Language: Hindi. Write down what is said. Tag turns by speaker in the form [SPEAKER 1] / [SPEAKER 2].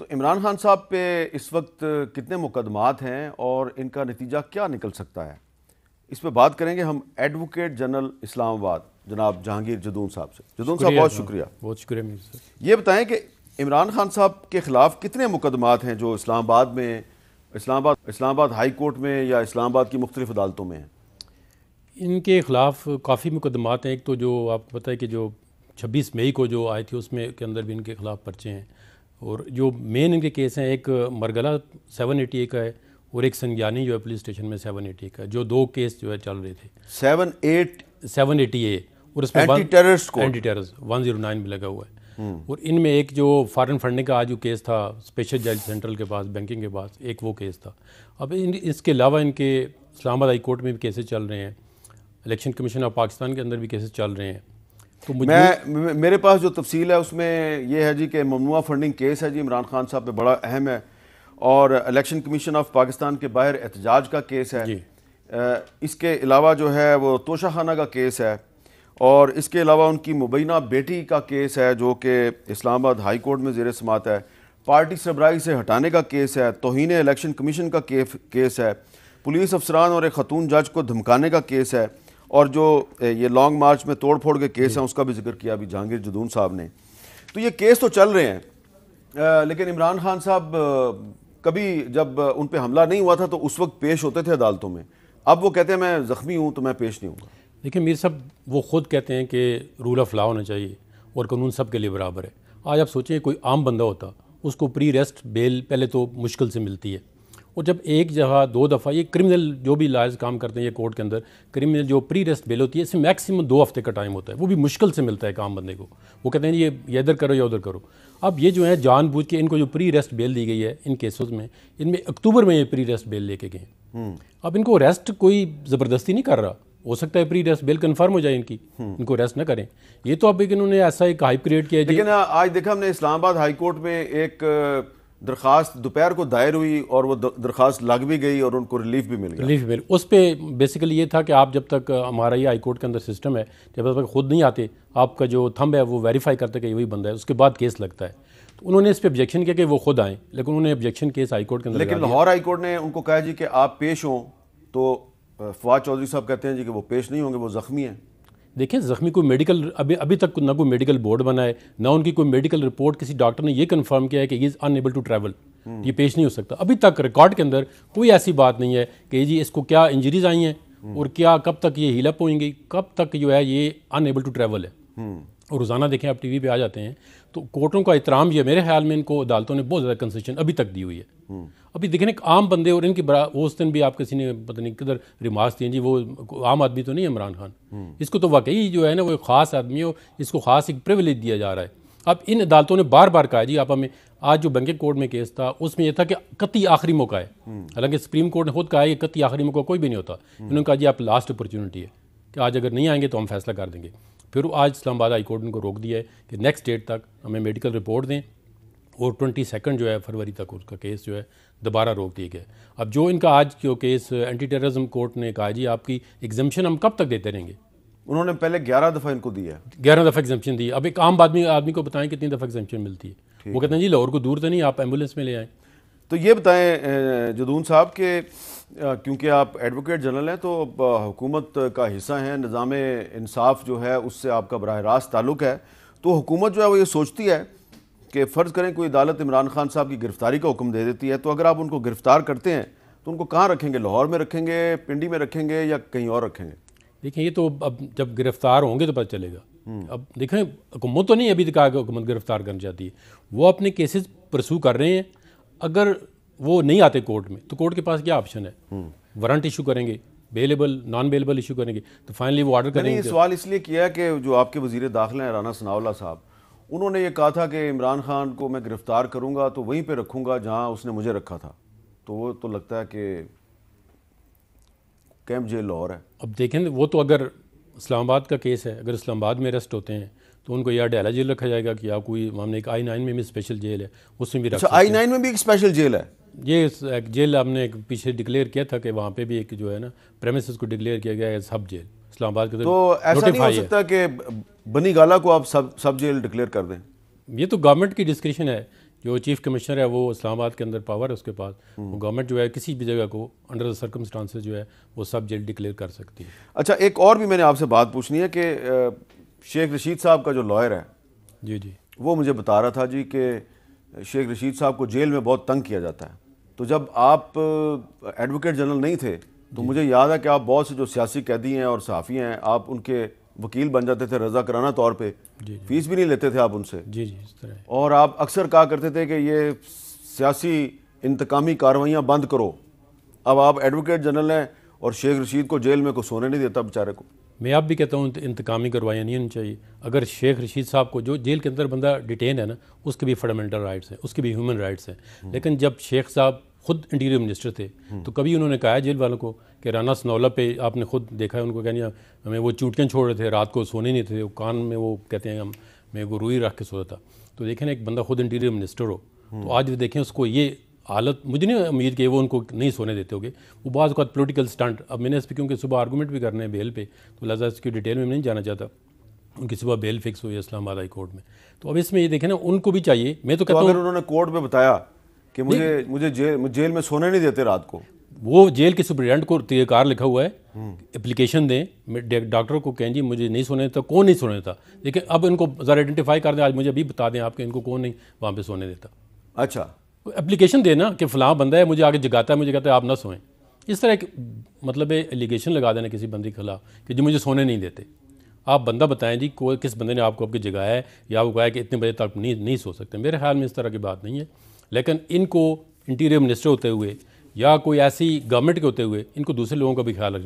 [SPEAKER 1] तो इमरान खान साहब पे इस वक्त कितने मुकदमात हैं और इनका नतीजा क्या निकल सकता है, इस पे बात करेंगे हम एडवोकेट जनरल इस्लामाबाद जनाब जहांगीर जदून साहब से। जदून साहब बहुत शुक्रिया
[SPEAKER 2] मीर साहब।
[SPEAKER 1] ये बताएं कि इमरान खान साहब के ख़िलाफ़ कितने मुकदमात हैं जो इस्लामाबाद में, इस्लामाबाद हाई कोर्ट में या इस्लामाबाद की मुख्तलिफ अदालतों में हैं?
[SPEAKER 2] इनके ख़िलाफ़ काफ़ी मुकदमात हैं। एक तो जो आपको पता है कि जो 26 मई को जो आए थे उसमें के अंदर भी इनके ख़िलाफ़ पर्चे हैं, और जो मेन इनके केस हैं एक मरगला 780 का है और एक संज्ञानी जो है पुलिस स्टेशन में 780 का, जो दो केस जो है चल रहे थे
[SPEAKER 1] 780
[SPEAKER 2] और उसमें
[SPEAKER 1] एंटी टेररिस्ट
[SPEAKER 2] 109 भी लगा हुआ है। और इनमें एक जो फॉरेन फंडिंग का आज जो केस था स्पेशल जज सेंट्रल के पास बैंकिंग के पास, एक वो केस था। अब इसके अलावा इनके इस्लामाबाद हाई कोर्ट में भी केसेस चल रहे हैं, इलेक्शन कमीशन ऑफ पाकिस्तान के अंदर भी केसेस चल रहे हैं।
[SPEAKER 1] तो मेरे पास जो तफसील है उसमें यह है जी कि ममनुआ फंडिंग केस है जी, इमरान खान साहब पे बड़ा अहम है, और इलेक्शन कमीशन ऑफ पाकिस्तान के बाहर एहतजाज का केस है। इसके अलावा जो है वो तोशाखाना का केस है, और इसके अलावा उनकी मुबैना बेटी का केस है जो कि इस्लामाबाद हाई कोर्ट में ज़ेर समात है। पार्टी सरबराही से हटाने का केस है, तौहीन इलेक्शन कमीशन का केस है, पुलिस अफसरान और एक खतून जज को धमकाने का केस है, और जो ये लॉन्ग मार्च में तोड़ फोड़ के केस हैं उसका भी जिक्र किया अभी जहांगीर जदून साहब ने। तो ये केस तो चल रहे हैं, लेकिन इमरान खान साहब कभी जब उन पर हमला नहीं हुआ था तो उस वक्त पेश होते थे अदालतों में। अब वो कहते हैं मैं ज़ख्मी हूँ तो मैं पेश नहीं हूँगा।
[SPEAKER 2] देखिए मीर साहब, वो ख़ुद कहते हैं कि रूल ऑफ लॉ होना चाहिए और कानून सब के लिए बराबर है। आज आप सोचें कोई आम बंदा होता, उसको प्री रेस्ट बेल पहले तो मुश्किल से मिलती है, और जब एक जगह दो दफ़ा ये क्रिमिनल जो भी लाज काम करते हैं ये कोर्ट के अंदर, क्रिमिनल जो प्री रेस्ट बेल होती है इसमें मैक्सिमम 2 हफ्ते का टाइम होता है, वो भी मुश्किल से मिलता है एक आम बंदे को। वो कहते हैं ये इधर करो या उधर करो। अब ये जो है जानबूझ के इनको जो प्री रेस्ट बेल दी गई है इन केसेस में, इनमें अक्टूबर में ये प्री रेस्ट बेल लेके गए। अब इनको अरेस्ट कोई ज़बरदस्ती नहीं कर रहा, हो सकता है प्री रेस्ट बेल कंफर्म हो जाए इनकी, इनको अरेस्ट न करें। ये तो अब इन्होंने ऐसा एक हाइप क्रिएट किया है।
[SPEAKER 1] लेकिन आज देखा हमने इस्लामाबाद हाई कोर्ट में एक दरख्वास्त दोपहर को दायर हुई और वो दरख्वास्त लग भी गई और उनको रिलीफ भी मिल गया।
[SPEAKER 2] उस पर बेसिकली ये था कि आप जब तक हमारा ये हाई कोर्ट के अंदर सिस्टम है, जब तक खुद नहीं आते आपका जो थंब है वो वेरीफाई करते कि वही बंदा है, उसके बाद केस लगता है। तो उन्होंने इस पर ऑब्जेक्शन किया कि वो खुद आए, लेकिन उन्होंने ऑब्जेक्शन केस हाई कोर्ट के अंदर,
[SPEAKER 1] लेकिन लाहौर हाई कोर्ट ने उनको कहा जी कि आप पेश हों, तो फवाद चौधरी साहब कहते हैं जी कि वो पेश नहीं होंगे, वो ज़ख्मी हैं।
[SPEAKER 2] देखिए ज़ख्मी कोई मेडिकल अभी तक ना कोई मेडिकल बोर्ड बना है, ना उनकी कोई मेडिकल रिपोर्ट किसी डॉक्टर ने ये कंफर्म किया है कि ये इज़ अनएबल टू ट्रैवल, ये पेश नहीं हो सकता। अभी तक रिकॉर्ड के अंदर कोई ऐसी बात नहीं है कि जी इसको क्या इंजरीज आई हैं और क्या कब तक ये हील अप होंगी, कब तक जो है ये अनएबल टू ट्रैवल है। और रोज़ाना देखें आप टीवी पे आ जाते हैं, तो कोर्टों का एहतराम ये मेरे ख्याल में इनको अदालतों ने बहुत ज़्यादा कंसेशन अभी तक दी हुई है। अभी देखें एक आम बंदे और इनकी वो उस दिन भी आप किसी ने पता नहीं किधर रिमार्क्स दिए जी, वो आम आदमी तो नहीं है इमरान खान, इसको तो वाकई जो है ना वो एक ख़ास आदमी हो, इसको ख़ास एक प्रिविलेज दिया जा रहा है। अब इन अदालतों ने बार बार कहा जी आप हमें, आज जो बैंकिंग कोर्ट में केस था उसमें यह था कि कतई आखिरी मौका है, हालांकि सुप्रीम कोर्ट ने खुद कहा है कि कतई आखिरी मौका कोई भी नहीं होता। इन्होंने कहा जी आप लास्ट अपॉर्चुनिटी है कि आज अगर नहीं आएंगे तो हम फैसला कर देंगे। फिर आज इस्लामाबाद हाई कोर्ट ने उनको रोक दिया है कि नेक्स्ट डेट तक हमें मेडिकल रिपोर्ट दें, और 22 जो है फरवरी तक उसका केस जो है दोबारा रोक दिया गया। अब जो इनका आज जो केस एंटी टेररिज्म कोर्ट ने कहा जी आपकी एग्जम्पशन हम कब तक देते रहेंगे।
[SPEAKER 1] उन्होंने पहले 11 दफ़ा इनको दिया है,
[SPEAKER 2] 11 दफ़ा एग्जम्पशन दी। अब एक आम आदमी को बताएं कितनी दफ़ा एग्जम्पन मिलती है। वो कहते हैं जी लाहौर को दूर तो नहीं, आप एम्बुलेंस में ले आएँ।
[SPEAKER 1] तो ये बताएं जदून साहब के, क्योंकि आप एडवोकेट जनरल हैं तो हुकूमत का हिस्सा हैं, निज़ाम इंसाफ जो है उससे आपका बराह रास्त ताल्लुक़ है, तो हुकूमत जो है वो ये सोचती है कि फ़र्ज़ करें कोई अदालत इमरान खान साहब की गिरफ़्तारी का हुक्म दे देती है, तो अगर आप उनको गिरफ़्तार करते हैं तो उनको कहाँ रखेंगे, लाहौर में रखेंगे, पिंडी में रखेंगे या कहीं और रखेंगे?
[SPEAKER 2] देखिए ये तो अब जब गिरफ़्तार होंगे तो पता चलेगा। अब देखें हुकूमत तो नहीं अभी तक आगे हुकूमत गिरफ़्तार करना चाहती है, वो अपने केसेस परसू कर रहे हैं। अगर वो नहीं आते कोर्ट में तो कोर्ट के पास क्या ऑप्शन है, वारंट इशू करेंगे, बेलेबल नॉन बेलेबल इशू करेंगे, तो फाइनली वो ऑर्डर करेंगे।
[SPEAKER 1] सवाल इसलिए किया है कि जो आपके वज़ीर दाखिला हैं राना सनाउल्लाह साहब, उन्होंने ये कहा था कि इमरान खान को मैं गिरफ़्तार करूंगा तो वहीं पे रखूंगा जहां उसने मुझे रखा था, तो वो तो लगता है कि कैंप जेल लाहौर है।
[SPEAKER 2] अब देखें वो तो अगर इस्लामाबाद का केस है, अगर इस्लामाबाद में अरेस्ट होते हैं तो उनको या डेला जेल रखा जाएगा कि या कोई हमने एक I-9 में भी स्पेशल जेल है उसमें भी
[SPEAKER 1] रखा। I-9 में भी एक स्पेशल जेल है?
[SPEAKER 2] ये एक जेल हमने एक पीछे डिक्लेयर किया था कि वहाँ पे भी एक जो है ना प्रेमिसेस को डिक्लेयर किया गया है सब जेल इस्लामाबाद के।
[SPEAKER 1] तो ऐसा नहीं हो सकता कि बनी गाला को आप सब जेल डिक्लेयर कर दें?
[SPEAKER 2] ये तो गवर्नमेंट की डिस्क्रिप्शन है जो चीफ कमिश्नर है वो इस्लामाबाद के अंदर पावर है उसके पास, वो गवर्नमेंट जो है किसी भी जगह को अंडर द सर्कमस्टांसेस जो है वो सब जेल डिक्लेयर कर सकती है।
[SPEAKER 1] अच्छा, एक और भी मैंने आपसे बात पूछनी है कि शेख रशीद साहब का जो लॉयर है
[SPEAKER 2] जी जी,
[SPEAKER 1] वो मुझे बता रहा था जी कि शेख रशीद साहब को जेल में बहुत तंग किया जाता है। तो जब आप एडवोकेट जनरल नहीं थे तो मुझे याद है कि आप बहुत से जो सियासी कैदी हैं और सहाफ़ी हैं, आप उनके वकील बन जाते थे रज़ा कराना तौर पे, फीस भी नहीं लेते थे आप उनसे।
[SPEAKER 2] जी जी, इस तरह।
[SPEAKER 1] और आप अक्सर कहा करते थे कि ये सियासी इंतकामी कार्रवाइयाँ बंद करो। अब आप एडवोकेट जनरल हैं और शेख रशीद को जेल में को सोने नहीं देता बेचारे को।
[SPEAKER 2] मैं आप भी कहता हूँ इंतकामी कार्रवाइयाँ नहीं होनी चाहिए। अगर शेख रशीद साहब को, जो जेल के अंदर बंदा डिटेन है ना, उसके भी फंडामेंटल राइट्स हैं, उसके भी ह्यूमन राइट्स हैं। लेकिन जब शेख साहब खुद इंटीरियर मिनिस्टर थे तो कभी उन्होंने कहा जेल वालों को कि राना सनौला पे आपने खुद देखा है उनको कहनी हमें वो चूटियाँ छोड़ रहे थे, रात को सोने नहीं थे, कान में वो कहते हैं हम मैं वो रुई रख के सोता था। तो देखें ना, एक बंदा खुद इंटीरियर मिनिस्टर हो तो आज देखें उसको ये हालत, मुझे नहीं उम्मीद कि वो उनको नहीं सोने देते होंगे। वो बाज़ का पोलिटिकल स्टंट, अब मैंने इस पर क्योंकि सुबह आर्गूमेंट भी करने हैं बेल पे, तो लिहाजा इसकी डिटेल में नहीं जाना चाहता। उनकी सुबह बेल फिक्स हुई है इस्लामाबाद हाई कोर्ट में। तो अब इसमें ये देखें ना, उनको भी चाहिए। मैं तो कहता हूँ
[SPEAKER 1] अगर उन्होंने कोर्ट में बताया कि मुझे जेल में सोने नहीं देते रात को,
[SPEAKER 2] वो जेल के सुप्रिटेंडेंट को तरीक़ाकार लिखा हुआ है, एप्लीकेशन दें, डॉक्टर को कहें जी मुझे नहीं सोने देता, कौन नहीं सोने देता। देखिए अब इनको ज़रा आइडेंटिफाई कर दें, आज मुझे अभी बता दें आपके इनको कौन नहीं वहाँ पे सोने देता।
[SPEAKER 1] अच्छा,
[SPEAKER 2] एप्लीकेशन देना कि फ़लाँ बंदा है मुझे आगे जगाता है, मुझे कहता है आप ना सोएं। इस तरह एक मतलब एलिगेशन लगा देना किसी बंदे के खिलाफ कि जी मुझे सोने नहीं देते। आप बंदा बताएं जी कोई किस बंदे ने आपको आपकी जगाया है या आपको कहा है कि इतने बजे तक नहीं सो सकते। मेरे ख्याल में इस तरह की बात नहीं है। लेकिन इनको इंटीरियर मिनिस्टर होते हुए या कोई ऐसी गवर्नमेंट के होते हुए इनको दूसरे लोगों का भी ख्याल रखना